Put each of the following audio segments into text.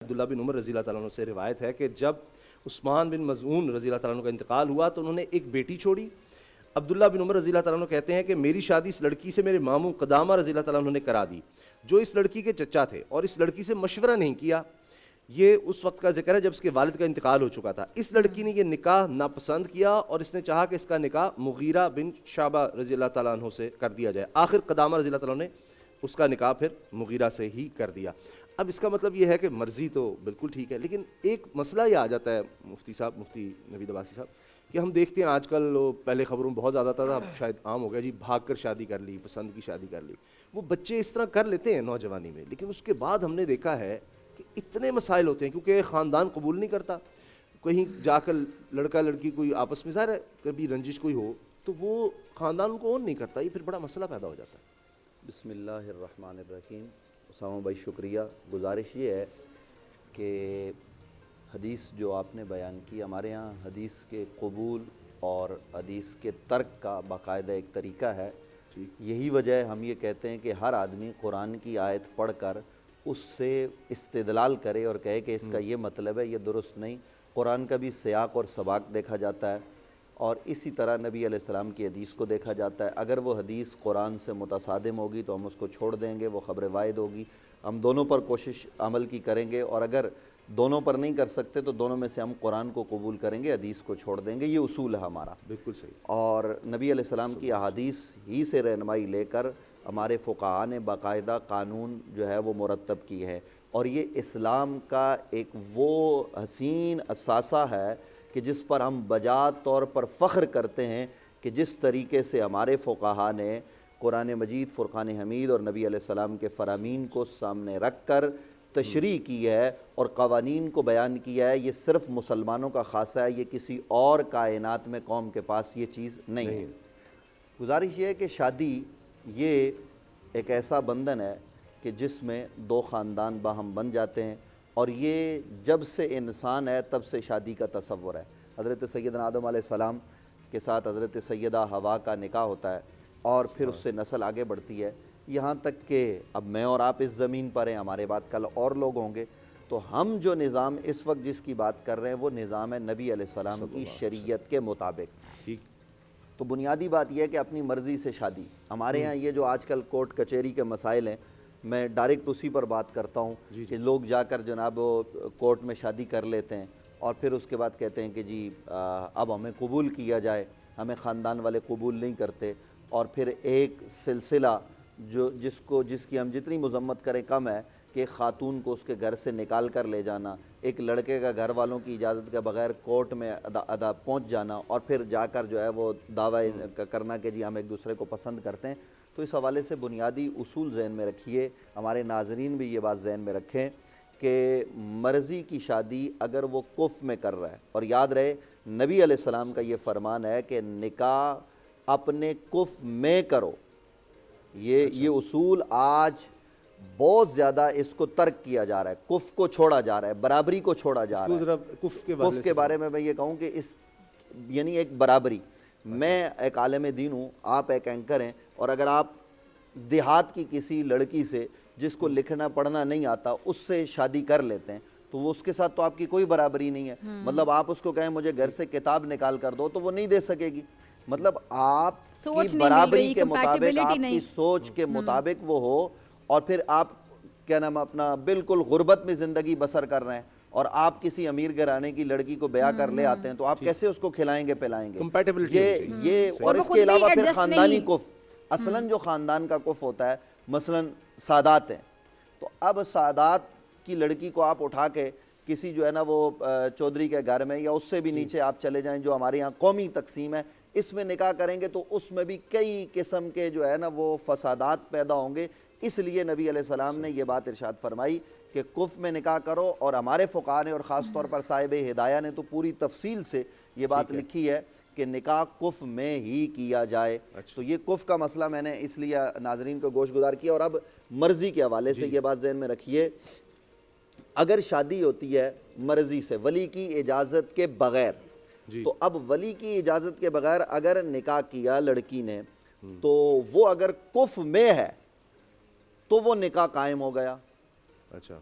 عبداللہ بن عمر رضی اللہ تعالیٰ عنہ سے روایت ہے کہ جب عثمان بن مظعون رضی اللہ تعالیٰ عنہ کا انتقال ہوا تو انہوں نے ایک بیٹی چھوڑی. عبداللہ بن عمر رضی اللہ تعالیٰ عنہ کہتے ہیں کہ میری شادی اس لڑکی سے میرے ماموں قدامہ رضی اللہ تعالیٰ عنہ نے کرا دی جو اس لڑکی کے چچا تھے, اور اس لڑکی سے مشورہ نہیں کیا. یہ اس وقت کا ذکر ہے جب اس کے والد کا انتقال ہو چکا تھا. اس لڑکی نے یہ نکاح ناپسند کیا اور اس نے چاہا کہ اس کا نکاح مغیرہ بن شعبہ رضی اللہ تعالیٰ عنہ سے کر دیا جائے. آخر قدامہ رضی اللہ تعالیٰ عنہ نے اس کا نکاح پھر مغیرہ سے ہی کر دیا. اب اس کا مطلب یہ ہے کہ مرضی تو بالکل ٹھیک ہے, لیکن ایک مسئلہ یہ آ جاتا ہے مفتی صاحب, مفتی نوید عباسی صاحب, کہ ہم دیکھتے ہیں آج کل پہلے خبروں میں بہت زیادہ تھا, اب شاید عام ہو گیا جی, بھاگ کر شادی کر لی, پسند کی شادی کر لی. وہ بچے اس طرح کر لیتے ہیں نوجوانی میں, لیکن اس کے بعد ہم نے دیکھا ہے کہ اتنے مسائل ہوتے ہیں کیونکہ خاندان قبول نہیں کرتا. کہیں جا کر لڑکا لڑکی کوئی آپس میں ظاہر ہے کبھی رنجش کوئی ہو تو وہ خاندان کو اون نہیں کرتا, یہ پھر بڑا مسئلہ پیدا ہو جاتا ہے. بسم اللہ الرحمن الرحیم. اسامہ بھائی شکریہ. گزارش یہ ہے کہ حدیث جو آپ نے بیان کی, ہمارے ہاں حدیث کے قبول اور حدیث کے ترک کا باقاعدہ ایک طریقہ ہے. یہی وجہ ہے ہم یہ کہتے ہیں کہ ہر آدمی قرآن کی آیت پڑھ کر اس سے استدلال کرے اور کہے کہ اس کا یہ مطلب ہے, یہ درست نہیں. قرآن کا بھی سیاق اور سباق دیکھا جاتا ہے, اور اسی طرح نبی علیہ السلام کی حدیث کو دیکھا جاتا ہے. اگر وہ حدیث قرآن سے متصادم ہوگی تو ہم اس کو چھوڑ دیں گے, وہ خبر واحد ہوگی. ہم دونوں پر کوشش عمل کی کریں گے, اور اگر دونوں پر نہیں کر سکتے تو دونوں میں سے ہم قرآن کو قبول کریں گے, حدیث کو چھوڑ دیں گے. یہ اصول ہے ہمارا. بالکل صحیح. اور نبی علیہ السلام کی احادیث ہی سے رہنمائی لے کر ہمارے فقہاء نے باقاعدہ قانون جو ہے وہ مرتب کی ہے, اور یہ اسلام کا ایک وہ حسین اثاثہ ہے کہ جس پر ہم بجا طور پر فخر کرتے ہیں کہ جس طریقے سے ہمارے فقہاء نے قرآن مجید, فرقان حمید اور نبی علیہ السلام کے فرامین کو سامنے رکھ کر تشریح کی ہے اور قوانین کو بیان کیا ہے. یہ صرف مسلمانوں کا خاصہ ہے, یہ کسی اور کائنات میں قوم کے پاس یہ چیز نہیں ہے. گزارش یہ ہے کہ شادی یہ ایک ایسا بندھن ہے کہ جس میں دو خاندان باہم بن جاتے ہیں, اور یہ جب سے انسان ہے تب سے شادی کا تصور ہے. حضرت سیدنا آدم علیہ السلام کے ساتھ حضرت سیدہ حوا کا نکاح ہوتا ہے, اور پھر اس سے نسل آگے بڑھتی ہے, یہاں تک کہ اب میں اور آپ اس زمین پر ہیں, ہمارے بعد کل اور لوگ ہوں گے. تو ہم جو نظام اس وقت جس کی بات کر رہے ہیں وہ نظام ہے نبی علیہ السلام کی شریعت کے مطابق. تو بنیادی بات یہ ہے کہ اپنی مرضی سے شادی. ہمارے ہاں یہ جو آج کل کورٹ کچہری کے مسائل ہیں, میں ڈائریکٹ اسی پر بات کرتا ہوں کہ لوگ جا کر جناب کورٹ میں شادی کر لیتے ہیں, اور پھر اس کے بعد کہتے ہیں کہ جی اب ہمیں قبول کیا جائے, ہمیں خاندان والے قبول نہیں کرتے. اور پھر ایک سلسلہ جس کی ہم جتنی مذمت کریں کم ہے کہ خاتون کو اس کے گھر سے نکال کر لے جانا, ایک لڑکے کا گھر والوں کی اجازت کے بغیر کورٹ میں پہنچ جانا, اور پھر جا کر جو ہے وہ دعویٰ کرنا کہ جی ہم ایک دوسرے کو پسند کرتے ہیں. تو اس حوالے سے بنیادی اصول ذہن میں رکھیے, ہمارے ناظرین بھی یہ بات ذہن میں رکھیں کہ مرضی کی شادی اگر وہ کف میں کر رہا ہے, اور یاد رہے نبی علیہ السلام کا یہ فرمان ہے کہ نکاح اپنے کف میں کرو. یہ اصول آج بہت زیادہ اس کو ترک کیا جا رہا ہے, کف کو چھوڑا جا رہا ہے, برابری کو چھوڑا جا رہا ہے. کف کے بارے میں یہ کہوں کہ اس یعنی ایک برابری. میں ایک عالم دین ہوں, آپ ایک اینکر ہیں, اور اگر آپ دیہات کی کسی لڑکی سے جس کو لکھنا پڑھنا نہیں آتا اس سے شادی کر لیتے ہیں تو وہ اس کے ساتھ تو آپ کی کوئی برابری نہیں ہے. مطلب آپ اس کو کہیں مجھے گھر سے کتاب نکال کر دو تو وہ نہیں دے سکے گی. مطلب آپ کی برابری کے مطابق, آپ کی سوچ کے مطابق وہ ہو, اور پھر آپ کیا نام اپنا بالکل غربت میں زندگی بسر کر رہے ہیں, اور آپ کسی امیر گھرانے کی لڑکی کو بیاہ کر لے آتے ہیں تو آپ کیسے اس کو کھلائیں گے پلائیں گے؟ یہ اور اس کے علاوہ پھر خاندانی کف, اصلاً جو خاندان کا کف ہوتا ہے, مثلاً سادات ہیں, تو اب سادات کی لڑکی کو آپ اٹھا کے کسی جو ہے نا وہ چودھری کے گھر میں یا اس سے بھی نیچے آپ چلے جائیں جو ہمارے یہاں قومی تقسیم ہے, اس میں نکاح کریں گے تو اس میں بھی کئی قسم کے جو ہے نا وہ فسادات پیدا ہوں گے. اس لیے نبی علیہ السلام نے یہ بات ارشاد فرمائی کہ کف میں نکاح کرو, اور ہمارے فقہاء نے اور خاص طور پر صاحب ہدایہ نے تو پوری تفصیل سے یہ بات لکھی ہے کہ نکاح کف میں ہی کیا جائے. تو یہ کف کا مسئلہ میں نے اس لیے ناظرین کو گوش گزار کیا. اور اب مرضی کے حوالے سے یہ بات ذہن میں رکھیے, اگر شادی ہوتی ہے مرضی سے ولی کی اجازت کے بغیر, تو اب ولی کی اجازت کے بغیر اگر نکاح کیا لڑکی نے تو وہ اگر کف میں ہے تو وہ نکاح قائم ہو گیا. اچھا,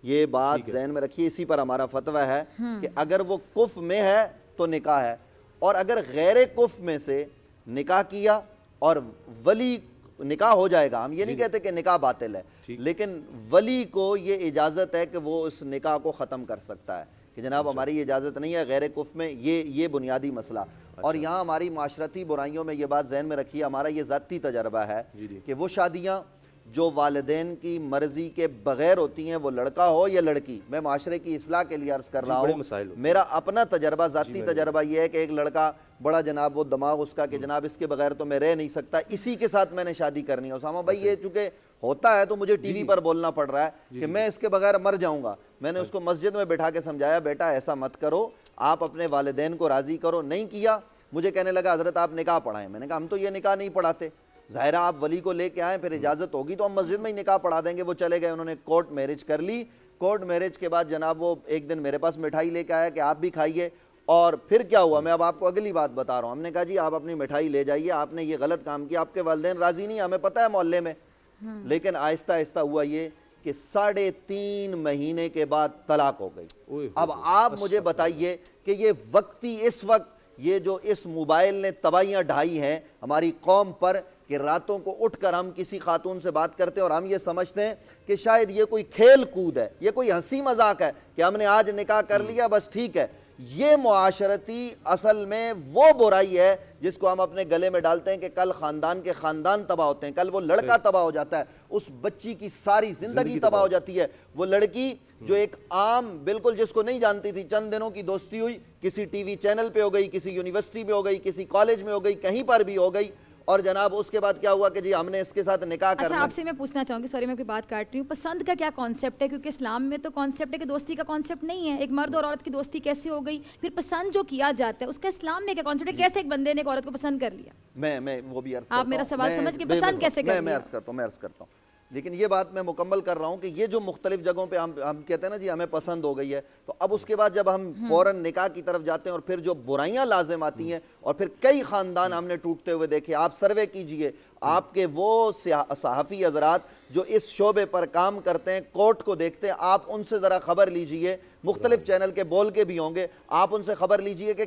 یہ بات ذہن میں رکھیے، اسی پر ہمارا فتویٰ ہے کہ اگر وہ کف میں ہے تو نکاح ہے، اور اگر غیر کف میں سے نکاح کیا اور ولی نکاح ہو جائے گا، ہم یہ نہیں کہتے کہ نکاح باطل ہے، لیکن ولی کو یہ اجازت ہے کہ وہ اس نکاح کو ختم کر سکتا ہے کہ جناب ہماری اجازت نہیں ہے غیر کف میں، یہ بنیادی مسئلہ۔ اور یہاں ہماری معاشرتی برائیوں میں یہ بات ذہن میں رکھیے، ہمارا یہ ذاتی تجربہ ہے کہ وہ شادیاں جو والدین کی مرضی کے بغیر ہوتی ہیں، وہ لڑکا ہو یا لڑکی، میں معاشرے کی اصلاح کے لیے عرض کر رہا ہوں، میرا اپنا تجربہ ذاتی تجربہ یہ ہے کہ ایک لڑکا بڑا جناب وہ دماغ اس کا کہ جناب اس کے بغیر تو میں رہ نہیں سکتا، اسی کے ساتھ میں نے شادی کرنی ہے۔ اسامہ بھائی یہ چونکہ ہوتا ہے تو مجھے ٹی وی پر بولنا پڑ رہا ہے کہ میں اس کے بغیر مر جاؤں گا۔ میں نے اس کو مسجد میں بٹھا کے سمجھایا، بیٹا ایسا مت کرو، آپ اپنے والدین کو راضی کرو، نہیں کیا، مجھے کہنے لگا حضرت آپ نکاح پڑھائیں۔ میں نے کہا ہم تو یہ نکاح نہیں پڑھاتے، ظاہرہ آپ ولی کو لے کے آئیں، پھر اجازت ہوگی تو ہم مسجد میں ہی نکاح پڑھا دیں گے۔ وہ چلے گئے، انہوں نے کورٹ میرج کر لی۔ کورٹ میرج کے بعد جناب وہ ایک دن میرے پاس مٹھائی لے کے آیا کہ آپ بھی کھائیے، اور پھر کیا ہوا میں اب آپ کو اگلی بات بتا رہا ہوں۔ ہم نے کہا جی آپ اپنی مٹھائی لے جائیے، آپ نے یہ غلط کام کیا، آپ کے والدین راضی نہیں، ہمیں پتہ ہے محلے میں، لیکن آہستہ آہستہ ہوا یہ کہ 3.5 مہینے کے بعد طلاق ہو گئی۔ اب آپ مجھے بتائیے کہ یہ وقتی اس وقت یہ جو اس موبائل نے تباہیاں ڈھائی ہیں ہماری قوم پر، کہ راتوں کو اٹھ کر ہم کسی خاتون سے بات کرتے ہیں اور ہم یہ سمجھتے ہیں کہ شاید یہ کوئی کھیل کود ہے، یہ کوئی ہنسی مذاق ہے کہ ہم نے آج نکاح کر لیا بس ٹھیک ہے۔ یہ معاشرتی اصل میں وہ برائی ہے جس کو ہم اپنے گلے میں ڈالتے ہیں کہ کل خاندان کے خاندان تباہ ہوتے ہیں، کل وہ لڑکا تباہ ہو جاتا ہے، اس بچی کی ساری زندگی تباہ ہو جاتی ہے۔ وہ لڑکی جو ایک عام بالکل جس کو نہیں جانتی تھی، چند دنوں کی دوستی ہوئی، کسی ٹی وی چینل پہ ہو گئی، کسی یونیورسٹی میں ہو گئی، کسی کالج میں ہو گئی، کہیں پر بھی ہو گئی، اور جناب اس کے بعد کیا ہوا کہ جی ہم نے اس کے ساتھ نکاح کرنا۔ اچھا آپ سے میں پوچھنا چاہوں گی، سوری میں آپ کی بات کاٹ رہی ہوں، پسند کا کیا کانسیپٹ ہے؟ کیونکہ اسلام میں تو کانسیپٹ ہے کہ دوستی کا کانسیپٹ نہیں ہے، ایک مرد اور عورت کی دوستی کیسے ہو گئی؟ پھر پسند جو کیا جاتا ہے اس کا اسلام میں کیا کانسیپٹ ہے؟ کیسے ایک بندے نے ایک عورت کو پسند کر لیا؟ میں وہ بھی عرض کرتا ہوں، آپ میرا سوال سمجھ کے پسند کیسے کر لیا؟ میں عرض کرتا ہوں، لیکن یہ بات میں مکمل کر رہا ہوں کہ یہ جو مختلف جگہوں پہ ہم کہتے ہیں نا جی ہمیں پسند ہو گئی ہے، تو اب اس کے بعد جب ہم فوراً نکاح کی طرف جاتے ہیں اور پھر جو برائیاں لازم آتی ہیں، اور پھر کئی خاندان ہم نے ٹوٹتے ہوئے دیکھے۔ آپ سروے کیجئے، آپ کے وہ صحافی حضرات جو اس شعبے پر کام کرتے ہیں، کورٹ کو دیکھتے ہیں، آپ ان سے ذرا خبر لیجئے، مختلف چینل کے بول کے بھی ہوں گے، آپ ان سے خبر لیجئے کہ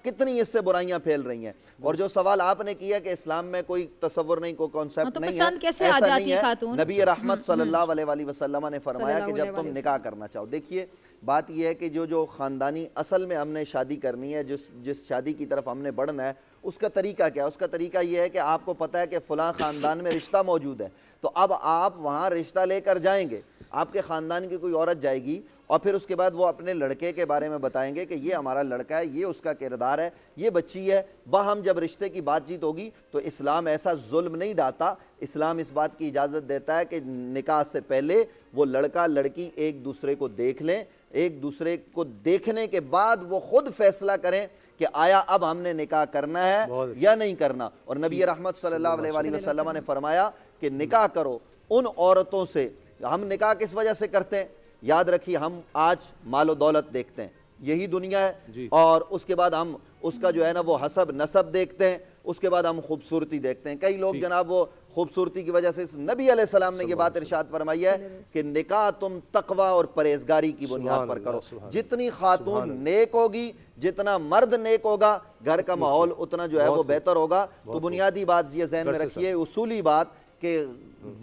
کتنی اس سے برائیاں پھیل رہی ہیں۔ اور جو سوال آپ نے کیا کہ اسلام میں کوئی تصور نہیں، کوئی کانسیپٹ نہیں ہے، ایسا نہیں ہے۔ نبی رحمت صلی اللہ علیہ وسلم نے فرمایا کہ جب تم نکاح کرنا چاہو، دیکھیے بات یہ ہے کہ جو خاندانی اصل میں ہم نے شادی کرنی ہے، جس شادی کی طرف ہم نے بڑھنا ہے، اس کا طریقہ کیا ہے؟ اس کا طریقہ یہ ہے کہ آپ کو پتہ ہے کہ فلاں خاندان میں رشتہ موجود ہے، تو اب آپ وہاں رشتہ لے کر جائیں گے، آپ کے خاندان کی کوئی عورت جائے گی، اور پھر اس کے بعد وہ اپنے لڑکے کے بارے میں بتائیں گے کہ یہ ہمارا لڑکا ہے، یہ اس کا کردار ہے، یہ بچی ہے۔ باہم جب رشتے کی بات چیت ہوگی تو اسلام ایسا ظلم نہیں ڈالتا، اسلام اس بات کی اجازت دیتا ہے کہ نکاح سے پہلے وہ لڑکا لڑکی ایک دوسرے کو دیکھ لیں، ایک دوسرے کو دیکھنے کے بعد وہ خود فیصلہ کریں کہ آیا اب ہم نے نکاح کرنا ہے یا نہیں کرنا۔ اور نبی رحمت صلی اللہ علیہ وسلم نے فرمایا کہ نکاح کرو ان عورتوں سے۔ ہم نکاح کس وجہ سے کرتے ہیں؟ یاد رکھیے، ہم آج مال و دولت دیکھتے ہیں، یہی دنیا ہے، اور اس کے بعد ہم اس کا جو ہے نا وہ حسب نسب دیکھتے ہیں، اس کے بعد ہم خوبصورتی دیکھتے ہیں۔ کئی لوگ جناب وہ خوبصورتی کی وجہ سے، نبی علیہ السلام نے یہ بات ارشاد فرمائی ہے کہ نکاح تم تقوی اور پرہیزگاری کی بنیاد پر کرو۔ جتنی خاتون نیک ہوگی، جتنا مرد نیک ہوگا، گھر کا ماحول اتنا جو ہے وہ بہتر ہوگا۔ تو بنیادی بات یہ ذہن میں رکھیے، اصولی بات کہ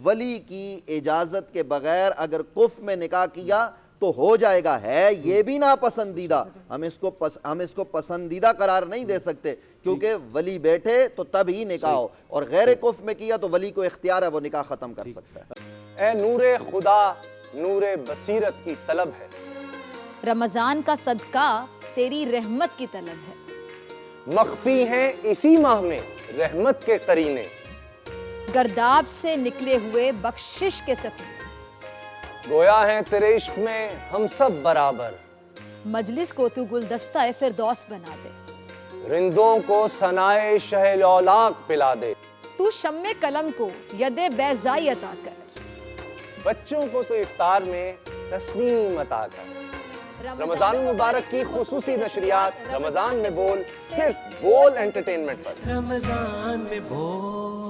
ولی کی اجازت کے بغیر اگر کف میں نکاح کیا تو ہو جائے گا، ہے یہ بھی ناپسندیدہ، ہم اس کو پسندیدہ قرار نہیں دے سکتے، کیونکہ ولی بیٹھے تو تب ہی نکاح ہو، اور غیر کف میں کیا تو ولی کو اختیار ہے، وہ نکاح ختم کر سکتا ہے۔ اے نور خدا، نور بصیرت کی طلب ہے، رمضان کا صدقہ تیری رحمت کی طلب ہے، مخفی ہیں اسی ماہ میں رحمت کے قرینے، گرداب سے نکلے ہوئے بخشش کے سفیر، گویا ہیں تیرے عشق میں ہم سب برابر، مجلس کو تو گلدستہ فردوس بنا دے، رندوں کو ثنائے شہ لولاک پلا دے، تو شمع قلم کو ید بیضائی عطا کر، بچوں کو تو افطار میں تسنیم عطا کر۔ رمضان مبارک کی خصوصی نشریات رمضان میں بول، صرف بول انٹرٹینمنٹ پر۔ رمضان میں بول